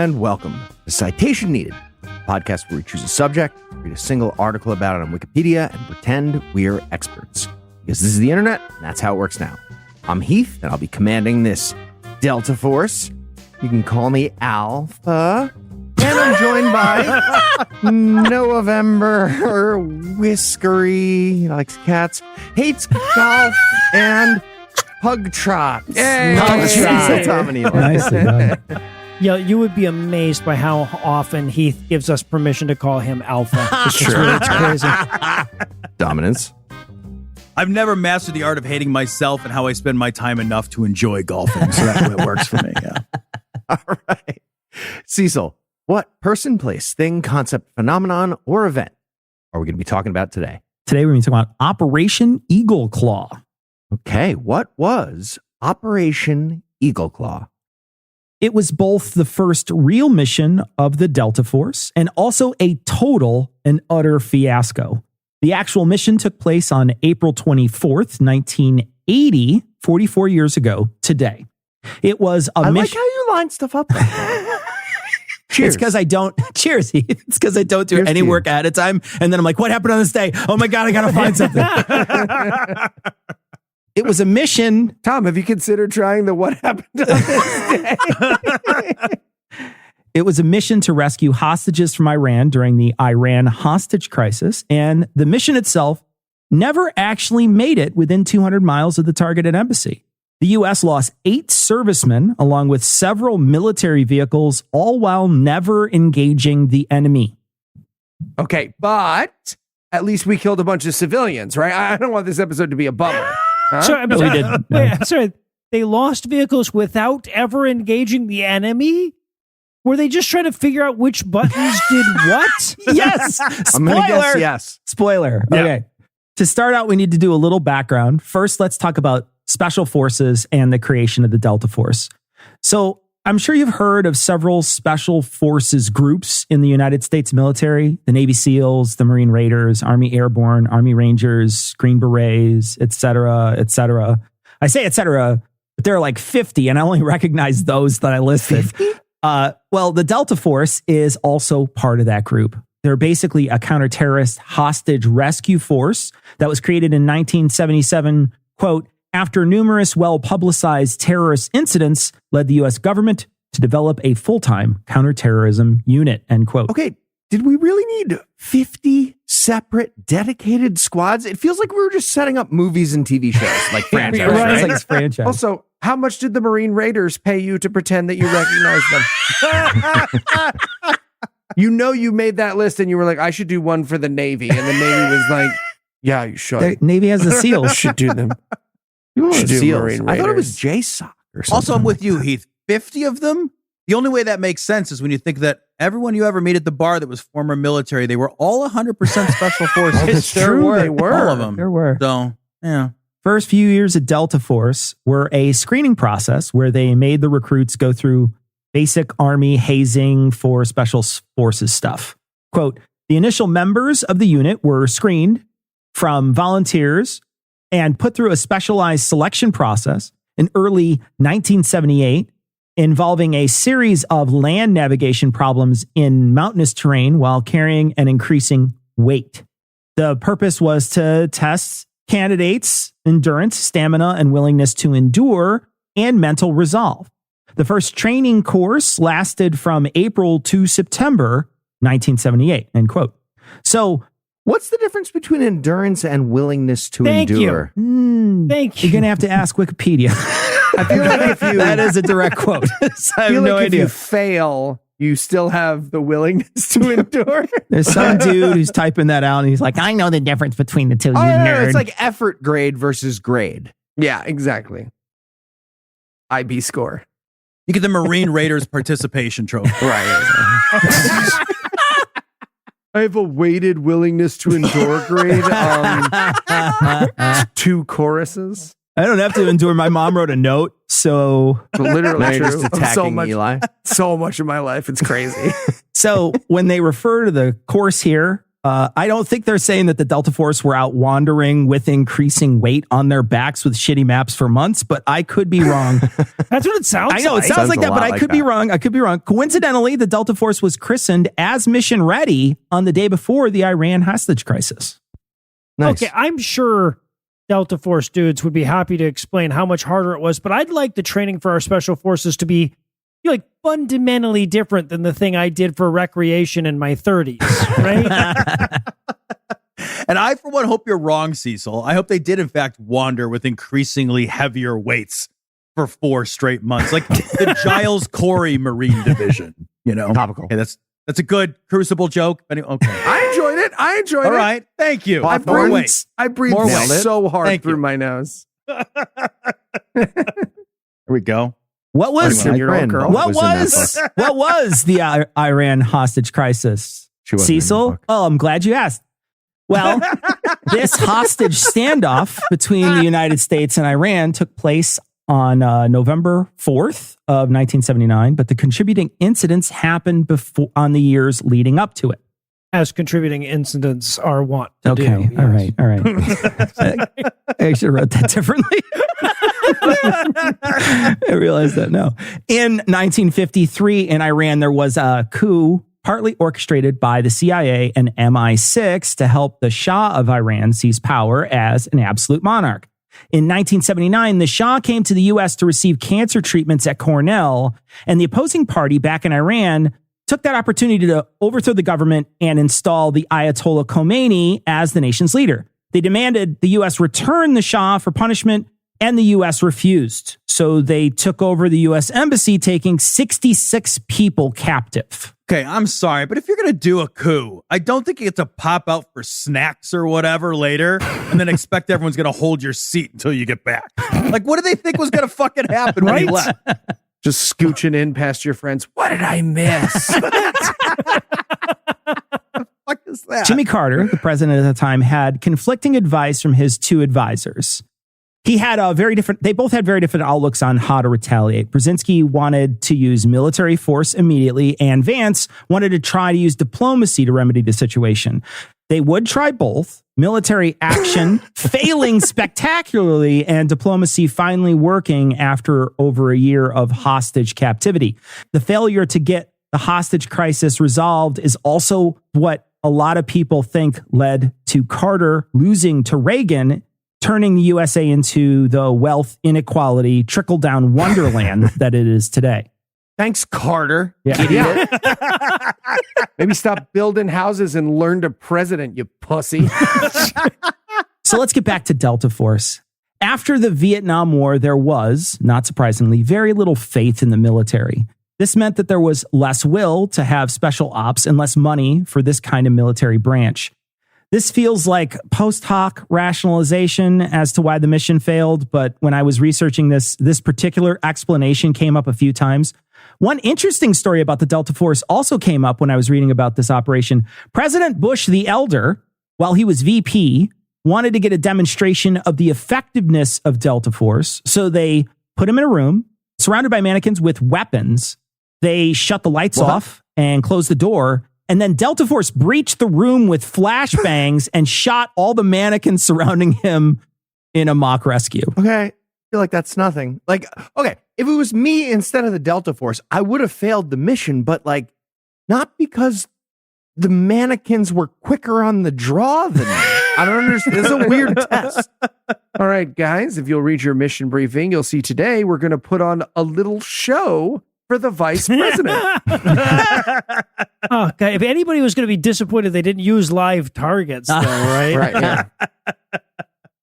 and welcome to Citation Needed, a podcast where we choose a subject, read a single article about it on Wikipedia, and pretend we're experts. Because this is the internet, and that's how it works now. I'm Heath, and I'll be commanding this Delta Force. You can call me Alpha. And I'm joined by November, whiskery, likes cats, hates golf, and pug trots. Nicely done. Yeah, you would be amazed by how often Heath gives us permission to call him Alpha. It's crazy. Dominance. I've never mastered the art of hating myself and how I spend my time enough to enjoy golfing. So that's what works for me. Yeah. All right. Cecil, what person, place, thing, concept, phenomenon, or event are we going to be talking about today? Today we're going to be talking about Operation Eagle Claw. Okay, what was Operation Eagle Claw? It was both the first real mission of the Delta Force and also a total and utter fiasco. The actual mission took place on April 24th, 1980, 44 years ago today. It was a I mission. like how you line stuff up. Cheers. It's because I don't. Cheers. It's because I don't do Cheers any to you. work ahead of time, and then I'm like, "What happened on this day? Oh my god, I gotta find something." It was a mission. Tom, have you considered trying the what happened on this day? It was a mission to rescue hostages from Iran during the Iran hostage crisis, and the mission itself never actually made it within 200 miles of the targeted embassy. The U.S. lost 8 servicemen along with several military vehicles, all while never engaging the enemy. Okay, but at least we killed a bunch of civilians, right? I don't want this episode to be a bummer. Huh? Sorry, No, we didn't. Wait, sorry, they lost vehicles without ever engaging the enemy? Were they just trying to figure out which buttons did what? Yes! I'm going to guess Spoiler! yes. Spoiler. Yeah. Okay. To start out, we need to do a little background. First, let's talk about Special Forces and the creation of the Delta Force. So I'm sure you've heard of several Special Forces groups in the United States military, the Navy SEALs, the Marine Raiders, Army Airborne, Army Rangers, Green Berets, et cetera, et cetera. I say et cetera, but there are like 50, and I only recognize those that I listed. Well, the Delta Force is also part of that group. They're basically a counter-terrorist hostage rescue force that was created in 1977, quote, after numerous well-publicized terrorist incidents led the U.S. government to develop a full-time counterterrorism unit, end quote. Okay, did we really need 50 separate dedicated squads? It feels like we were just setting up movies and TV shows, like franchise, Right, right? it's like it's franchise. Also, how much did the Marine Raiders pay you to pretend that you recognize them? You know you made that list and you were like, I should do one for the Navy. And the Navy was like, yeah, you should. The Navy has the You SEALs. should do them. You should do Seals. Marine I thought it was Raiders. JSOC or something. Also, I'm with you, Heath. 50 of them? The only way that makes sense is when you think that everyone you ever meet at the bar that was former military, they were all 100% special forces. It's true, they were. All of them. There were. So, yeah. First few years at Delta Force were a screening process where they made the recruits go through basic Army hazing for special forces stuff. Quote, the initial members of the unit were screened from volunteers and put through a specialized selection process in early 1978 involving a series of land navigation problems in mountainous terrain while carrying an increasing weight. The purpose was to test candidates' endurance, stamina, and willingness to endure and mental resolve. The first training course lasted from April to September 1978, end quote. So, what's the difference between endurance and willingness to Thank you. endure? Thank you're you. going to have to ask Wikipedia. I feel like if you, That is a direct quote. So I have feel no like if idea. you fail, you still have the willingness to endure. There's some dude who's typing that out and he's like, I know the difference between the two, you Oh, no, nerd. it's like effort grade versus grade. Yeah, exactly. IB score. You get the Marine Raiders participation trophy. Right. I have a weighted willingness to endure grade. 2 choruses. I don't have to endure. My mom wrote a note, so Literally Now you're true. just Of attacking Eli. so much of my life. It's crazy. when they refer to the course here, I don't think they're saying that the Delta Force were out wandering with increasing weight on their backs with shitty maps for months, but I could be wrong. That's what it sounds like. I know it sounds like a that, but lot I could be wrong. I could be wrong. Coincidentally, the Delta Force was christened as mission ready on the day before the Iran hostage crisis. Nice. Okay, I'm sure Delta Force dudes would be happy to explain how much harder it was, but I'd like the training for our special forces to be like fundamentally different than the thing I did for recreation in my 30s, right? And I, for one, hope you're wrong, Cecil. I hope they did, in fact, wander with increasingly heavier weights for 4 straight months, like the Giles Corey Marine Division. You know, Topical. Okay, that's a good Crucible joke. Okay, I enjoyed it. all right, thank you. I More breathed- weight. I breathed More weight. so hard Thank through you. my nose. Here we go. What was Anyway, your old girl. what was in that was book. what was the Iran hostage crisis? She wasn't in the Cecil? book. Oh, I'm glad you asked. Well, this hostage standoff between the United States and Iran took place on November 4th of 1979, but the contributing incidents happened before on the years leading up to it. As contributing incidents are wont to do. Okay, all yes. right, all right. I should have wrote that differently. I realized that now. In 1953 in Iran, there was a coup partly orchestrated by the CIA and MI6 to help the Shah of Iran seize power as an absolute monarch. In 1979, the Shah came to the U.S. to receive cancer treatments at Cornell, and the opposing party back in Iran took that opportunity to overthrow the government and install the Ayatollah Khomeini as the nation's leader. They demanded the U.S. return the Shah for punishment, and the U.S. refused. So they took over the U.S. embassy, taking 66 people captive. Okay, I'm sorry, but if you're going to do a coup, I don't think you get to pop out for snacks or whatever later and then expect everyone's going to hold your seat until you get back. Like, what did they think was going to fucking happen when you left? Just scooching in past your friends. What did I miss? What is that? Jimmy Carter, the president at the time, had conflicting advice from his 2 advisors. He had they both had very different outlooks on how to retaliate. Brzezinski wanted to use military force immediately, and Vance wanted to try to use diplomacy to remedy the situation. They would try both, military action failing spectacularly and diplomacy finally working after over a year of hostage captivity. The failure to get the hostage crisis resolved is also what a lot of people think led to Carter losing to Reagan, turning the USA into the wealth inequality trickle-down wonderland that it is today. Thanks, Carter. Yeah. Idiot. Maybe stop building houses and learn to president, you pussy. So let's get back to Delta Force. After the Vietnam War, there was, not surprisingly, very little faith in the military. This meant that there was less will to have special ops and less money for this kind of military branch. This feels like post hoc rationalization as to why the mission failed, but when I was researching this particular explanation came up a few times. One interesting story about the Delta Force also came up when I was reading about this operation. President Bush the Elder, while he was VP, wanted to get a demonstration of the effectiveness of Delta Force, so they put him in a room surrounded by mannequins with weapons. They shut the lights off and closed the door. And then Delta Force breached the room with flashbangs and shot all the mannequins surrounding him in a mock rescue. Okay. I feel like that's nothing. Like, okay, if it was me instead of the Delta Force, I would have failed the mission, but like, not because the mannequins were quicker on the draw than me. I don't understand. This is a weird test. All right, guys, if you'll read your mission briefing, you'll see today we're going to put on a little show for the vice president. Oh, God. If anybody was going to be disappointed they didn't use live targets, though, right? Right, yeah.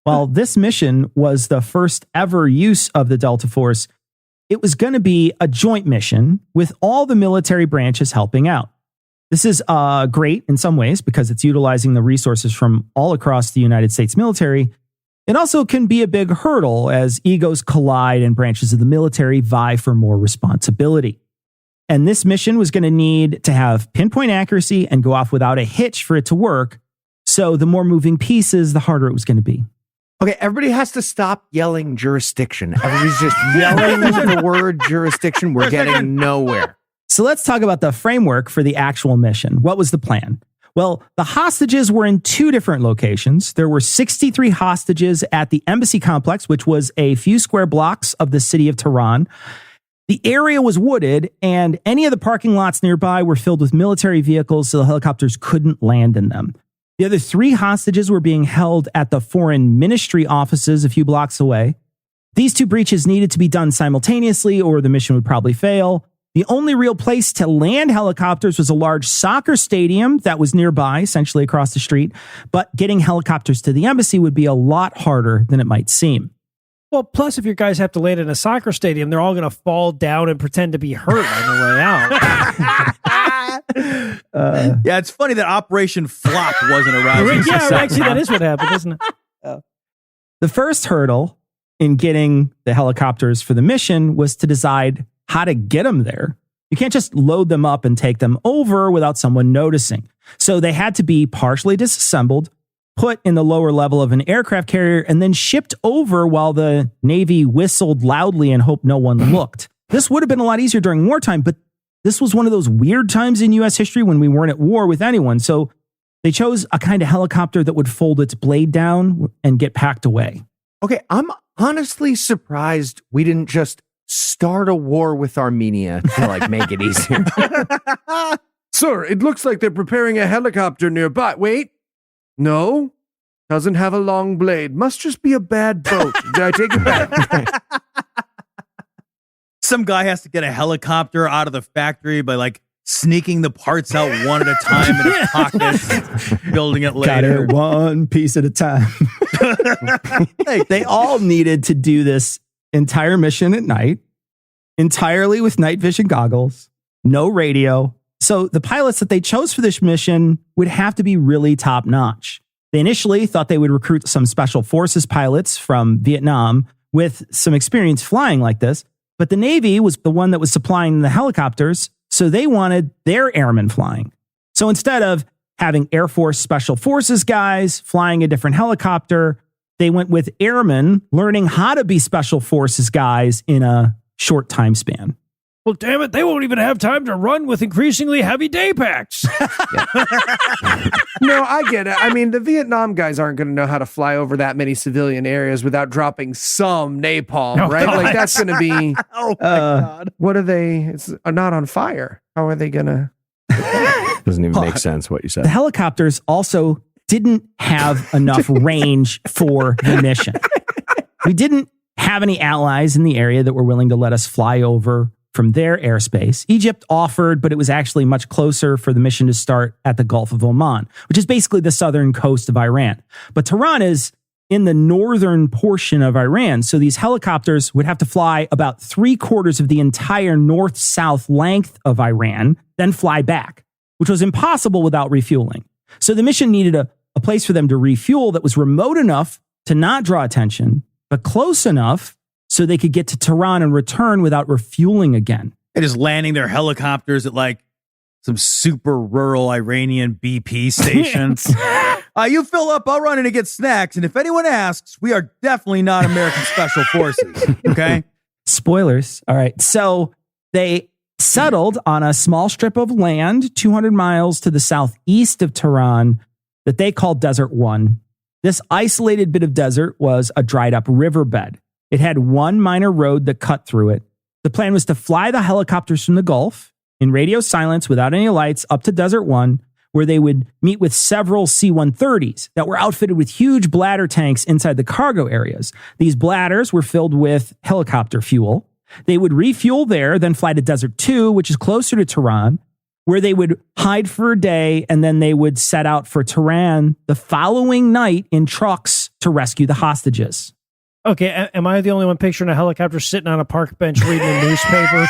While this mission was the first ever use of the Delta Force, it was going to be a joint mission with all the military branches helping out. This is great in some ways because it's utilizing the resources from all across the United States military. It also can be a big hurdle as egos collide and branches of the military vie for more responsibility. And this mission was going to need to have pinpoint accuracy and go off without a hitch for it to work. So the more moving pieces, the harder it was going to be. Okay, everybody has to stop yelling jurisdiction. Everybody's just yelling the word jurisdiction. We're getting nowhere. So let's talk about the framework for the actual mission. What was the plan? Well, the hostages were in 2 different locations. There were 63 hostages at the embassy complex, which was a few square blocks of the city of Tehran. The area was wooded, and any of the parking lots nearby were filled with military vehicles, so the helicopters couldn't land in them. The other 3 hostages were being held at the foreign ministry offices a few blocks away. These 2 breaches needed to be done simultaneously, or the mission would probably fail. The only real place to land helicopters was a large soccer stadium that was nearby, essentially across the street. But getting helicopters to the embassy would be a lot harder than it might seem. Well, plus, if your guys have to land in a soccer stadium, they're all going to fall down and pretend to be hurt on their way out. Yeah, it's funny that Operation Flop wasn't arousing Yeah, success. actually, that is what happened, isn't it? The first hurdle in getting the helicopters for the mission was to decide how to get them there. You can't just load them up and take them over without someone noticing. So they had to be partially disassembled, put in the lower level of an aircraft carrier, and then shipped over while the Navy whistled loudly and hoped no one looked. This would have been a lot easier during wartime, but this was one of those weird times in U.S. history when we weren't at war with anyone. So they chose a kind of helicopter that would fold its blade down and get packed away. Okay, I'm honestly surprised we didn't just start a war with Armenia to like make it easier. Sir, it looks like they're preparing a helicopter nearby. Wait. No. Doesn't have a long blade. Must just be a bad boat. Did I take it back? Some guy has to get a helicopter out of the factory by like sneaking the parts out one at a time in his pockets, building it Got later. it one piece at a time. They all needed to do this entire mission at night, entirely with night vision goggles, no radio. So the pilots that they chose for this mission would have to be really top notch. They initially thought they would recruit some special forces pilots from Vietnam with some experience flying like this, but the Navy was the one that was supplying the helicopters, so they wanted their airmen flying. So instead of having Air Force Special Forces guys flying a different helicopter, they went with airmen learning how to be Special Forces guys in a short time span. Well, damn it, they won't even have time to run with increasingly heavy day packs. No, I get it. I mean, the Vietnam guys aren't going to know how to fly over that many civilian areas without dropping some napalm, No, right? God. Like that's going to be, Oh my God. what are they? It's not on fire. How are they going to? Doesn't even make sense what you The said. helicopters also didn't have enough range for the mission. We didn't have any allies in the area that were willing to let us fly over from their airspace. Egypt offered, but it was actually much closer for the mission to start at the Gulf of Oman, which is basically the southern coast of Iran. But Tehran is in the northern portion of Iran, so these helicopters would have to fly about 3/4 of the entire north-south length of Iran, then fly back, which was impossible without refueling. So the mission needed a place for them to refuel that was remote enough to not draw attention, but close enough so they could get to Tehran and return without refueling again. And just landing their helicopters at like some super rural Iranian BP station. You fill up, I'll run in and get snacks. And if anyone asks, we are definitely not American Special Forces. Okay. Spoilers. All right. So they settled on a small strip of land 200 miles to the southeast of Tehran that they called Desert One. This isolated bit of desert was a dried up riverbed. It had one minor road that cut through it. The plan was to fly the helicopters from the Gulf in radio silence without any lights up to Desert One, where they would meet with several C-130s that were outfitted with huge bladder tanks inside the cargo areas. These bladders were filled with helicopter fuel. They would refuel there, then fly to Desert 2, which is closer to Tehran, where they would hide for a day, and then they would set out for Tehran the following night in trucks to rescue the hostages. Okay, am I the only one picturing a helicopter sitting on a park bench reading a newspaper?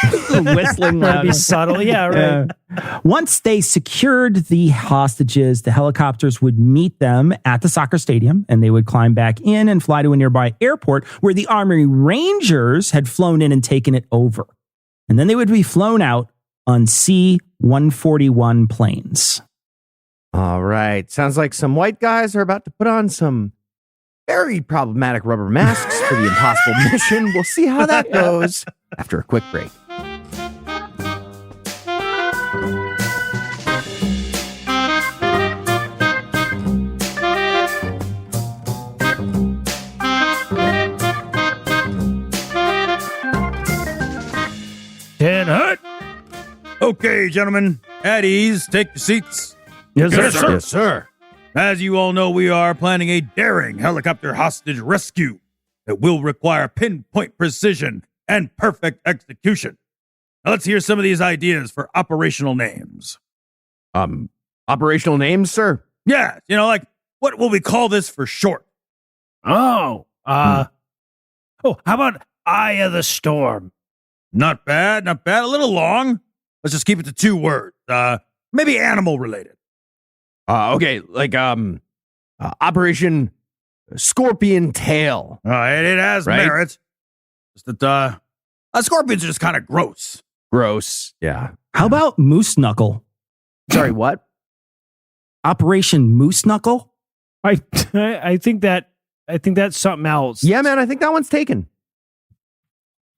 Whistling Trying to be loud. subtle. Yeah, right. Once they secured the hostages, the helicopters would meet them at the soccer stadium, and they would climb back in and fly to a nearby airport where the Army Rangers had flown in and taken it over. And then they would be flown out on C-141 planes. All right. Sounds like some white guys are about to put on some very problematic rubber masks for the impossible mission. We'll see how that goes after a quick break. Okay, gentlemen, at ease, take your seats. Yes, Yes, sir. As you all know, we are planning a daring helicopter hostage rescue that will require pinpoint precision and perfect execution. Now let's hear some of these ideas for operational names. Operational names, sir? Yeah, like, what will we call this for short? Oh, how about Eye of the Storm? Not bad. A little long. Let's just keep it to 2 words. Maybe animal related. Okay, like Operation Scorpion Tail. It has Right? merit. Just that scorpions are just kind of gross. Gross. Yeah. How about Moose Knuckle? Sorry, what? Operation Moose Knuckle? I think that's something else. Yeah, man, I think that one's taken.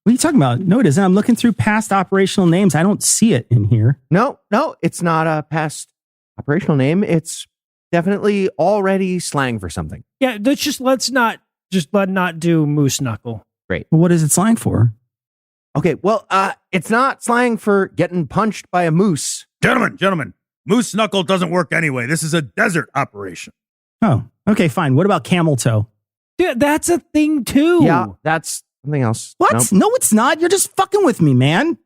What are you talking about? No, it isn't. I'm looking through past operational names. I don't see it in here. No, it's not a past operational name. It's definitely already slang for something. Yeah, let's not do Moose Knuckle. Well, what is it slang for? Okay, well, it's not slang for getting punched by a moose. Gentlemen, moose knuckle doesn't work anyway. This is a desert operation. Oh, okay, fine. What about Camel Toe? Yeah, that's a thing too. Yeah, that's something else. What? Nope. No, it's not. You're just fucking with me, man.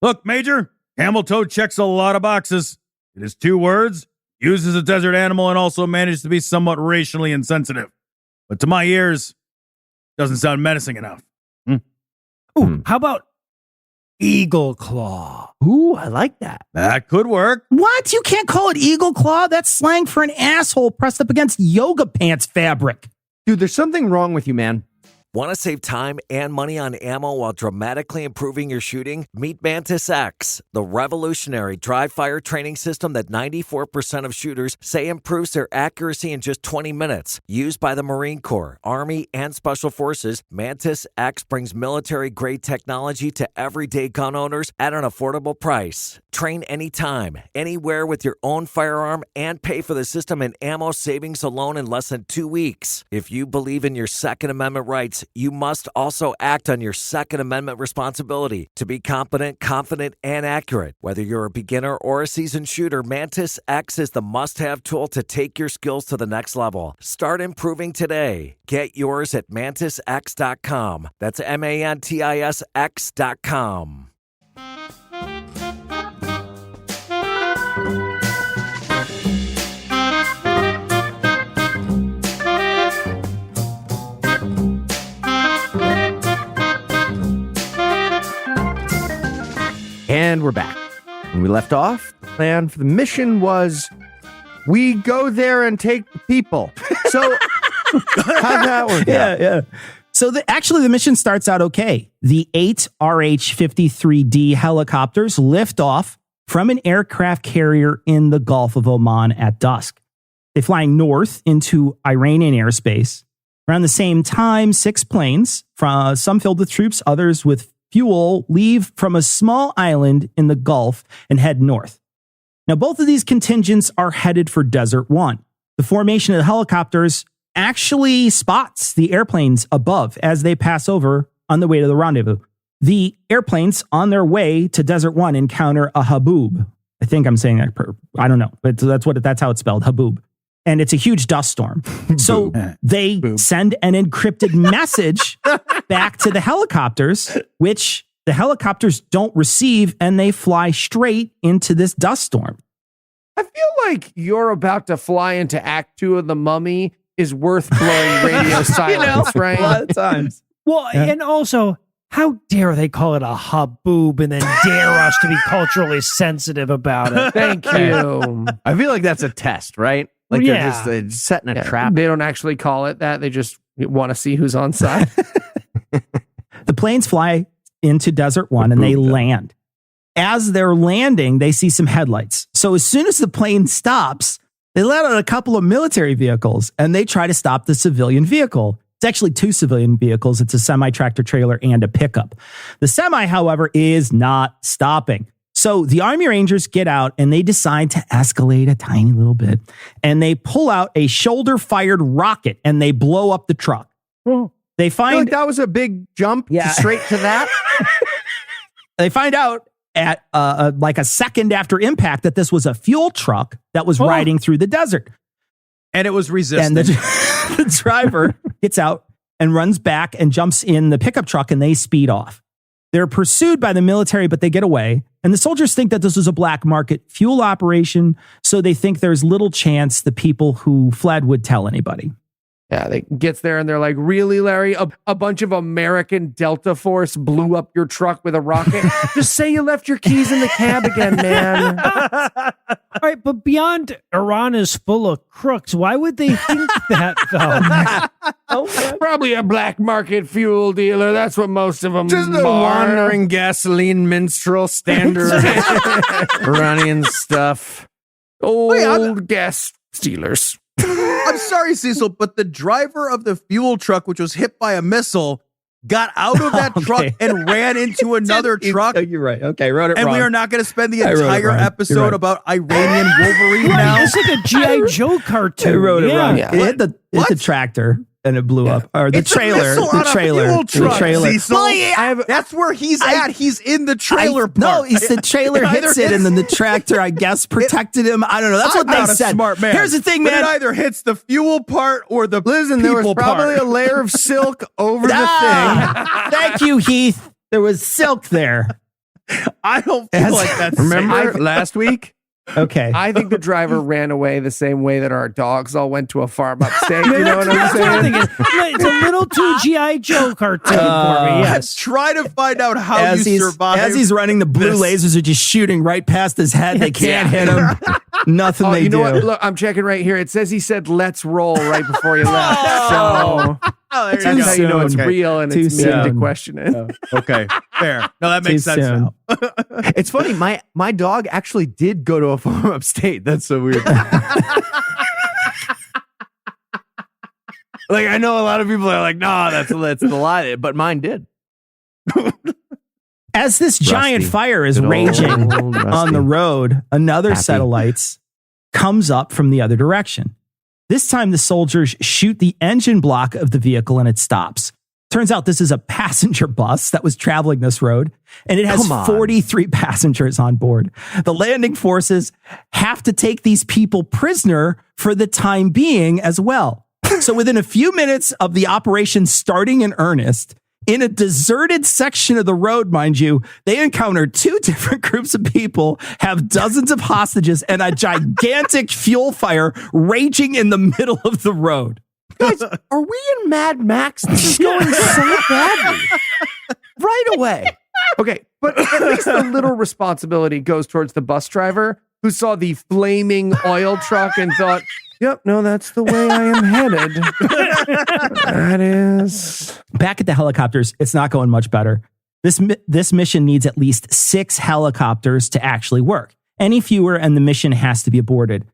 Look, Major, camel toe checks a lot of boxes. It is 2 words, uses a desert animal, and also manages to be somewhat racially insensitive. But to my ears, doesn't sound menacing enough. Ooh, how about Eagle Claw? Ooh, I like that. That could work. What? You can't call it Eagle Claw? That's slang for an asshole pressed up against yoga pants fabric. Dude, there's something wrong with you, man. Want to save time and money on ammo while dramatically improving your shooting? Meet Mantis X, the revolutionary dry-fire training system that 94% of shooters say improves their accuracy in just 20 minutes. Used by the Marine Corps, Army, and Special Forces, Mantis X brings military-grade technology to everyday gun owners at an affordable price. Train anytime, anywhere with your own firearm and pay for the system and ammo savings alone in less than 2 weeks. If you believe in your Second Amendment rights, you must also act on your Second Amendment responsibility to be competent, confident, and accurate. Whether you're a beginner or a seasoned shooter, Mantis X is the must-have tool to take your skills to the next level. Start improving today. Get yours at MantisX.com. That's MANTISX.com. And we're back. When we left off, the plan for the mission was we go there and take the people. So how'd that work out? Yeah. So actually, the mission starts out okay. The 8 RH-53D helicopters lift off from an aircraft carrier in the Gulf of Oman at dusk. They fly north into Iranian airspace. Around the same time, 6 planes, some filled with troops, others with fuel, leave from a small island in the Gulf and head north. Now, both of these contingents are headed for Desert One. The formation of the helicopters actually spots the airplanes above as they pass over on the way to the rendezvous. The airplanes on their way to Desert One encounter a Haboob. I think I'm saying that. I don't know, but that's how it's spelled, Haboob. And it's a huge dust storm. So they send an encrypted message back to the helicopters, which the helicopters don't receive, and they fly straight into this dust storm. I feel like you're about to fly into Act 2 of The Mummy is worth blowing radio silence, right? A lot of times. Well, and also, how dare they call it a haboob and then dare us to be culturally sensitive about it? Thank you. I feel like that's a test, right? Like they're just setting a trap. They don't actually call it that. They just want to see who's on side. The planes fly into Desert One and they land. As they're landing, they see some headlights. So as soon as the plane stops, they let out a couple of military vehicles and they try to stop the civilian vehicle. It's actually 2 civilian vehicles. It's a semi-tractor trailer and a pickup. The semi, however, is not stopping. So the Army Rangers get out and they decide to escalate a tiny little bit. And they pull out a shoulder-fired rocket and they blow up the truck. They I feel find like that was a big jump straight to that. They find out at like a second after impact that this was a fuel truck that was riding through the desert. And it was resisting. And the driver gets out and runs back and jumps in the pickup truck, and they speed off. They're pursued by the military, but they get away. And the soldiers think that this was a black market fuel operation, so they think there's little chance the people who fled would tell anybody. Yeah, they gets there and they're like, really, Larry? A bunch of American Delta Force blew up your truck with a rocket? Just say you left your keys in the cab again, man. All right, but beyond Iran is full of crooks, why would they think that, though? Probably a black market fuel dealer. That's what most of them Just a are. wandering gasoline minstrel, standard Iranian stuff. Old gas stealers. I'm sorry, Cecil, but the driver of the fuel truck, which was hit by a missile, got out of that truck and ran into another truck. Oh, you're right. Okay, wrote it And wrong. we are not going to spend the I wrote it entire wrong. You're episode right. about Iranian Wolverine Right, now. it's like a G.I. Joe cartoon. I wrote it wrong. Yeah. It hit the What? tractor and it blew up. Or the It's a trailer. missile on The a trailer. fuel truck, The trailer. Cecil. That's where he's at. He's in the trailer park. No, it's the trailer It either hits it, and then the tractor, I guess, protected him. I don't know. That's what I'm they not a said. smart man. Here's the thing, But man. it either hits the fuel part or the Listen, people there was probably part. a layer of silk over the thing. Ah, thank you, Heath. There was silk there. I don't feel As- like that's Remember safe. last week? Okay. I think the driver ran away the same way that our dogs all went to a farm upstate. You know That's what I'm what I'm saying? thinking. It's a little too G.I. Joe cartoon for me, yes. Try to find out how as you survive. he's running, the blue this. lasers are just shooting right past his head. They can't hit him. Nothing Oh, they you know do. what? Look, I'm checking right here. It says he said, "Let's roll" right before he left. So Oh, that's there you how go. you know it's Okay. real and Too it's mean to soon. question it. Okay, fair. No, that makes Too sense soon. now. It's funny. My dog actually did go to a farm upstate. That's so weird. Like, I know a lot of people are like, "No, that's the lie," but mine did. As this giant Rusty. fire is Good old raging on Rusty. the road, another Happy. set of lights comes up from the other direction. This time, the soldiers shoot the engine block of the vehicle and it stops. Turns out this is a passenger bus that was traveling this road, and it has Come on. 43 passengers on board. The landing forces have to take these people prisoner for the time being as well. So within a few minutes of the operation starting in earnest, in a deserted section of the road, mind you, they encounter two different groups of people, have dozens of hostages, and a gigantic fuel fire raging in the middle of the road. Guys, are we in Mad Max? This is going so badly. Right away. Okay, but at least a little responsibility goes towards the bus driver who saw the flaming oil truck and thought, "Yep, no, that's the way I am headed." That is. Back at the helicopters, it's not going much better. This mission needs at least 6 helicopters to actually work. Any fewer, and the mission has to be aborted.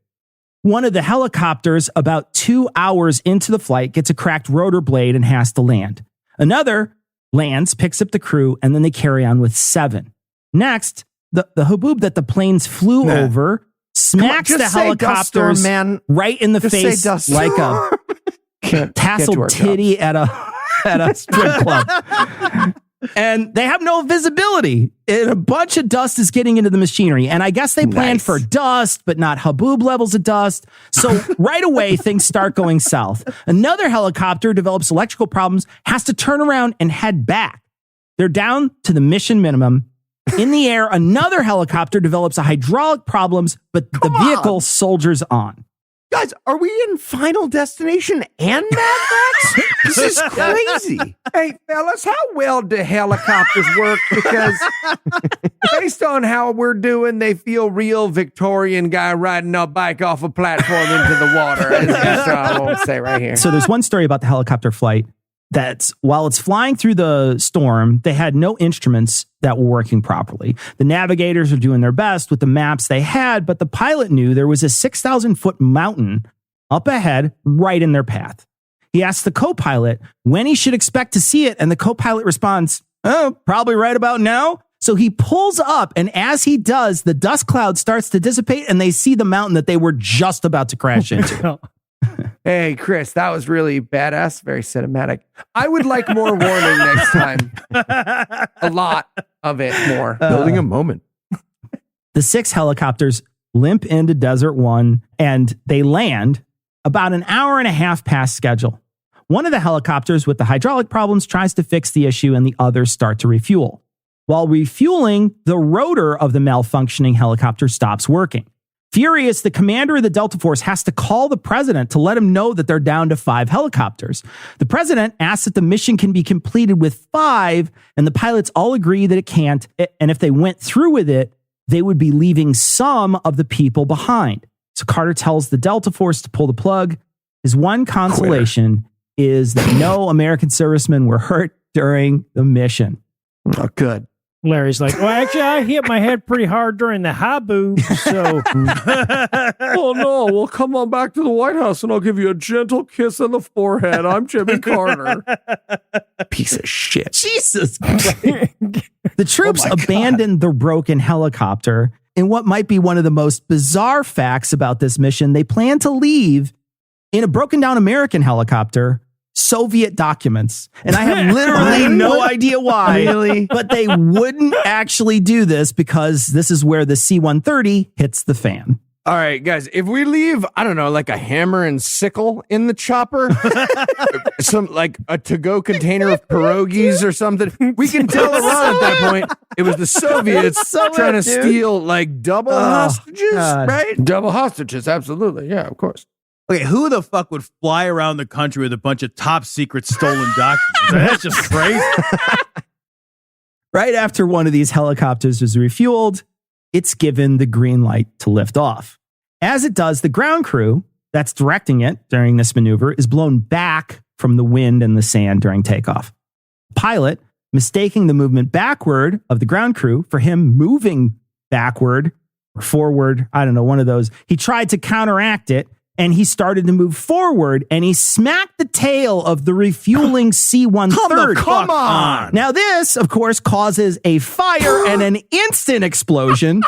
One of the helicopters, about 2 hours into the flight, gets a cracked rotor blade and has to land. Another lands, picks up the crew, and then they carry on with 7. Next, the haboob that the planes flew over smacks Just the say dust storm, helicopters man. right in the Just say face dust like a Can't get to tasseled our titty at a strip club. And they have no visibility. And a bunch of dust is getting into the machinery. And I guess they planned Nice. for dust, but not haboob levels of dust. So right away, things start going south. Another helicopter develops electrical problems, has to turn around and head back. They're down to the mission minimum. In the air, another helicopter develops a hydraulic problems, but the vehicle soldiers on. Guys, are we in Final Destination and Mad Max? This is crazy. Hey, fellas, how well do helicopters work? Because based on how we're doing, they feel real Victorian guy riding a bike off a platform into the water. That's all I won't say right here. So there's one story about the helicopter flight that's while it's flying through the storm, they had no instruments that were working properly. The navigators are doing their best with the maps they had, but the pilot knew there was a 6,000-foot mountain up ahead right in their path. He asked the co-pilot when he should expect to see it, and the co-pilot responds, "Oh, probably right about now." So he pulls up, and as he does, the dust cloud starts to dissipate, and they see the mountain that they were just about to crash into. Hey, Chris, that was really badass. Very cinematic. I would like more warning next time. A lot of it more. Building a moment. The 6 helicopters limp into Desert One and they land about an hour and a half past schedule. One of the helicopters with the hydraulic problems tries to fix the issue and the others start to refuel. While refueling, the rotor of the malfunctioning helicopter stops working. Furious, the commander of the Delta Force has to call the president to let him know that they're down to 5 helicopters. The president asks that the mission can be completed with 5, and the pilots all agree that it can't. And if they went through with it, they would be leaving some of the people behind. So Carter tells the Delta Force to pull the plug. His one consolation is that no American servicemen were hurt during the mission. Oh, good. Larry's like, well, actually, I hit my head pretty hard during the haboob, so. Oh, no. Well, come on back to the White House and I'll give you a gentle kiss on the forehead. I'm Jimmy Carter. Piece of shit. Jesus Christ. The troops abandoned the broken helicopter. In what might be one of the most bizarre facts about this mission, they plan to leave in a broken down American helicopter Soviet documents. And I have literally no idea why, really? But they wouldn't actually do this because this is where the C-130 hits the fan. All right, guys, if we leave, I don't know, like a hammer and sickle in the chopper, some like a to-go container of pierogies or something, we can tell Iran at that point it was the Soviets trying to steal like double hostages, right? Double hostages. Absolutely. Yeah, of course. Okay, who the fuck would fly around the country with a bunch of top secret stolen documents? That's just crazy. Right after one of these helicopters is refueled, it's given the green light to lift off. As it does, the ground crew that's directing it during this maneuver is blown back from the wind and the sand during takeoff. The pilot, mistaking the movement backward of the ground crew for him moving backward or forward, I don't know, one of those, he tried to counteract it. And he started to move forward and he smacked the tail of the refueling C-130. Come on. Now this, of course, causes a fire and an instant explosion.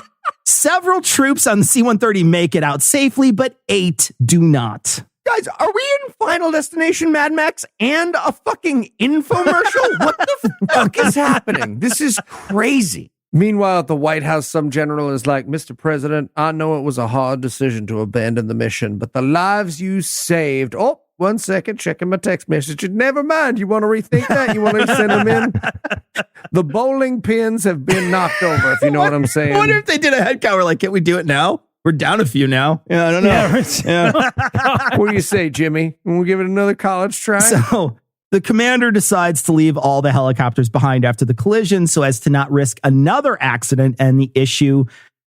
Several troops on the C-130 make it out safely, but 8 do not. Guys, are we in Final Destination Mad Max and a fucking infomercial? What the fuck is happening? This is crazy. Meanwhile, at the White House, some general is like, Mr. President, I know it was a hard decision to abandon the mission, but the lives you saved. Oh, 1 second, checking my text message. Never mind. You want to rethink that? You want to send them in? The bowling pins have been knocked over, if you know what I'm saying. I wonder if they did a head count. We're like, can we do it now? We're down a few now. Yeah, I don't know. Yeah. What do you say, Jimmy? When we give it another college try? So the commander decides to leave all the helicopters behind after the collision so as to not risk another accident. And the issue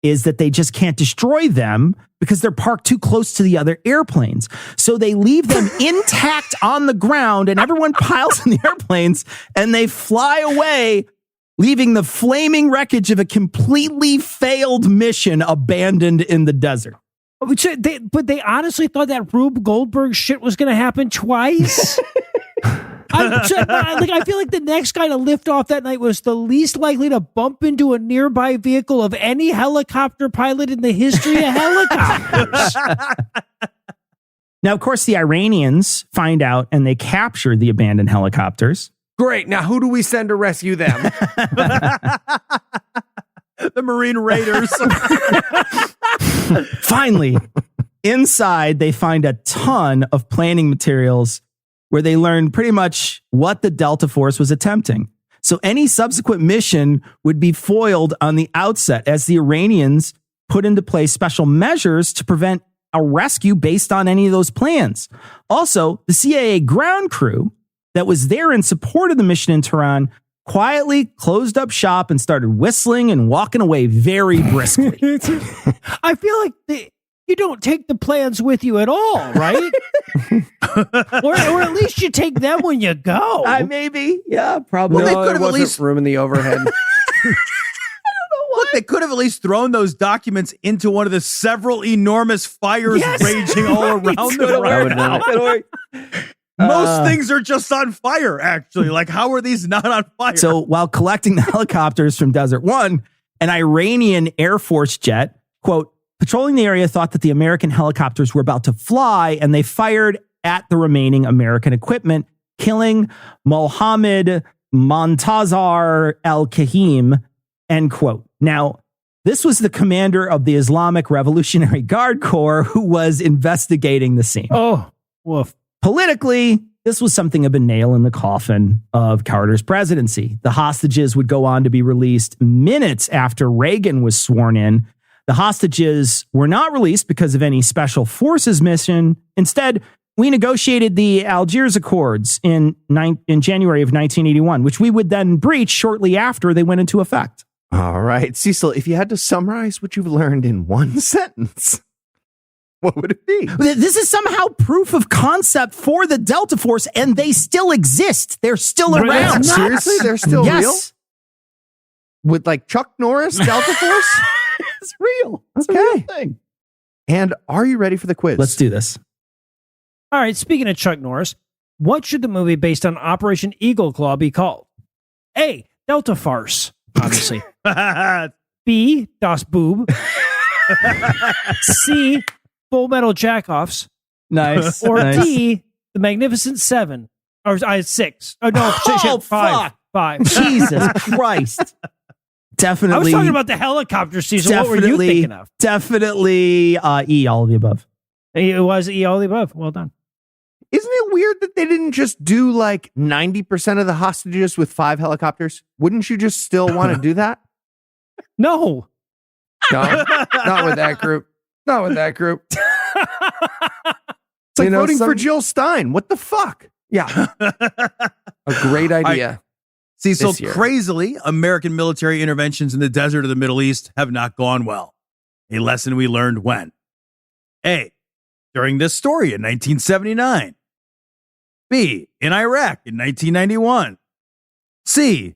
is that they just can't destroy them because they're parked too close to the other airplanes. So they leave them intact on the ground and everyone piles in the airplanes and they fly away, leaving the flaming wreckage of a completely failed mission abandoned in the desert. But they honestly thought that Rube Goldberg shit was going to happen twice? I feel like the next guy to lift off that night was the least likely to bump into a nearby vehicle of any helicopter pilot in the history of helicopters. Now, of course, the Iranians find out and they capture the abandoned helicopters. Great. Now, who do we send to rescue them? The Marine Raiders. Finally, inside, they find a ton of planning materials where they learn pretty much what the Delta Force was attempting. So any subsequent mission would be foiled on the outset as the Iranians put into place special measures to prevent a rescue based on any of those plans. Also, the CIA ground crew that was there in support of the mission in Tehran quietly closed up shop and started whistling and walking away very briskly. I feel like you don't take the plans with you at all, right? or at least you take them when you go. Maybe. Yeah, probably. No, they could there have at wasn't least room in the overhead. Look, they could have at least thrown those documents into one of the several enormous fires raging all around them right now. Most things are just on fire, actually. Like, how are these not on fire? So while collecting the helicopters from Desert One, an Iranian Air Force jet, quote, patrolling the area thought that the American helicopters were about to fly and they fired at the remaining American equipment, killing Mohammed Montazar al-Kahim, end quote. Now, This was the commander of the Islamic Revolutionary Guard Corps who was investigating the scene. Oh, woof. Politically, this was something of a nail in the coffin of Carter's presidency. The hostages would go on to be released minutes after Reagan was sworn in. The hostages were not released because of any special forces mission. Instead, we negotiated the Algiers Accords in January of 1981, which we would then breach shortly after they went into effect. All right, Cecil, if you had to summarize what you've learned in one sentence, what would it be? This is somehow proof of concept for the Delta Force, and they still exist. They're still Right, around. that's Seriously? They're still real? Yes. With like Chuck Norris, Delta Force? It's real. It's a Okay. real thing. And are you ready for the quiz? Let's do this. All right, speaking of Chuck Norris, what should the movie based on Operation Eagle Claw be called? A. Delta Farce, obviously. B. Das Boob. C. Full Metal Jackoffs. Nice. Or nice. D. The Magnificent Seven. Or 6. Oh, no, shit, 5. fuck. 5. Jesus Christ. Definitely. I was talking about the helicopter season. What were you thinking of? Definitely E, all of the above. It was E, all the above. Well done. Isn't it weird that they didn't just do like 90% of the hostages with 5 helicopters? Wouldn't you just still want to do that? No. No, not with that group. Not with that group. It's like You know, voting for some- Jill Stein. What the fuck? Yeah, a great idea. Cecil, This year. crazily, American military interventions in the desert of the Middle East have not gone well. A lesson we learned when? A. During this story in 1979. B. In Iraq in 1991. C.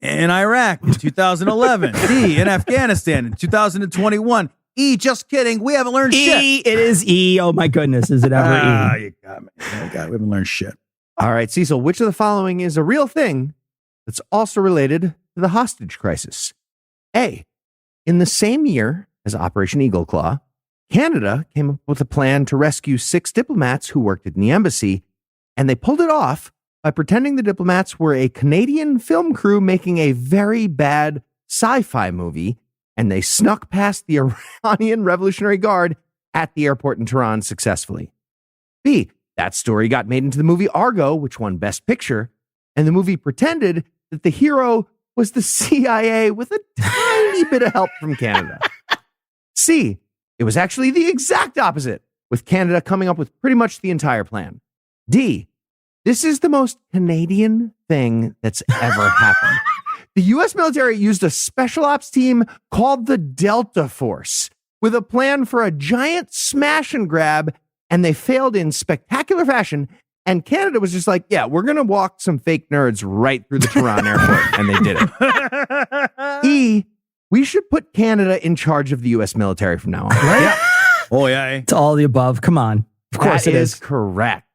In Iraq in 2011. D. In Afghanistan in 2021. E. Just kidding. We haven't learned shit. E, it is E. Oh my goodness. Is it ever E? You got me. Oh, God, we haven't learned shit. All right, Cecil, which of the following is a real thing that's also related to the hostage crisis? A. In the same year as Operation Eagle Claw, Canada came up with a plan to rescue 6 diplomats who worked in the embassy, and they pulled it off by pretending the diplomats were a Canadian film crew making a very bad sci-fi movie, and they snuck past the Iranian Revolutionary Guard at the airport in Tehran successfully. B. That story got made into the movie Argo, which won Best Picture, and the movie pretended that the hero was the CIA with a tiny bit of help from Canada. C. It was actually the exact opposite, with Canada coming up with pretty much the entire plan. D. This is the most Canadian thing that's ever happened. The U.S. military used a special ops team called the Delta Force with a plan for a giant smash and grab, and they failed in spectacular fashion. And Canada was just like, yeah, we're going to walk some fake nerds right through the Tehran airport. And they did it. E, we should put Canada in charge of the U.S. military from now on. Right? Yeah. Oh, yeah. Eh? It's all the above. Come on. Of course That it is is. correct.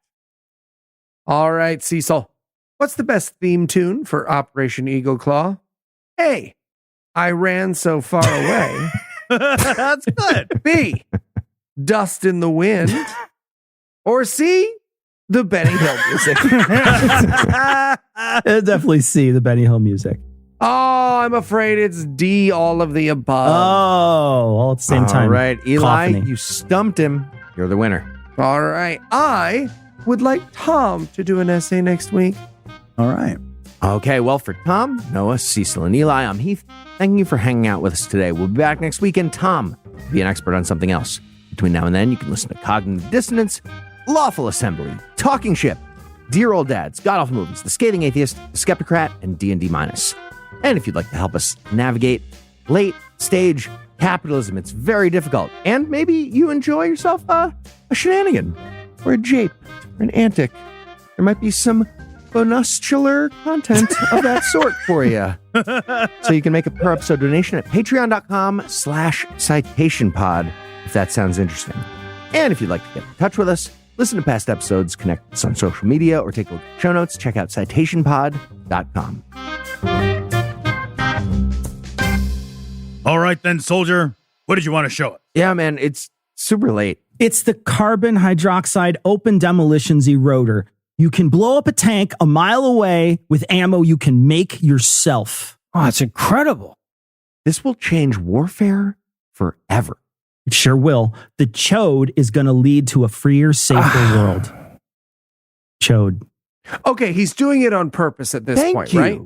All right, Cecil. What's the best theme tune for Operation Eagle Claw? A. I ran so far away. That's good. B. Dust in the wind. Or C. The Benny Hill music. Definitely C, the Benny Hill music. Oh, I'm afraid it's D. All of the above. Oh, all at the same time. All right, Eli, Cacophony. you stumped him. You're the winner. All right. I would like Tom to do an essay next week. All right. Okay, well, for Tom, Noah, Cecil, and Eli, I'm Heath. Thank you for hanging out with us today. We'll be back next week, and Tom will be an expert on something else. Between now and then, you can listen to Cognitive Dissonance, Lawful Assembly, Talking Ship, Dear Old Dads, God Awful Movies, The Scathing Atheist, The Skeptocrat, and D&D Minus. And if you'd like to help us navigate late stage capitalism, it's very difficult. And maybe you enjoy yourself a shenanigan, or a jape, or an antic. There might be some bonuscular content of that sort for you. So you can make a per episode donation at patreon.com/citationpod if that sounds interesting. And if you'd like to get in touch with us, listen to past episodes, connect with us on social media, or take a look at show notes, check out citationpod.com. All right, then, soldier. What did you want to show us? Yeah, man, it's super late. It's the carbon hydroxide open demolitions eroder. You can blow up a tank a mile away with ammo you can make yourself. Oh, it's incredible. This will change warfare forever. It sure will. The chode is going to lead to a freer, safer world. Chode. Okay, he's doing it on purpose at this Thank point, you. right?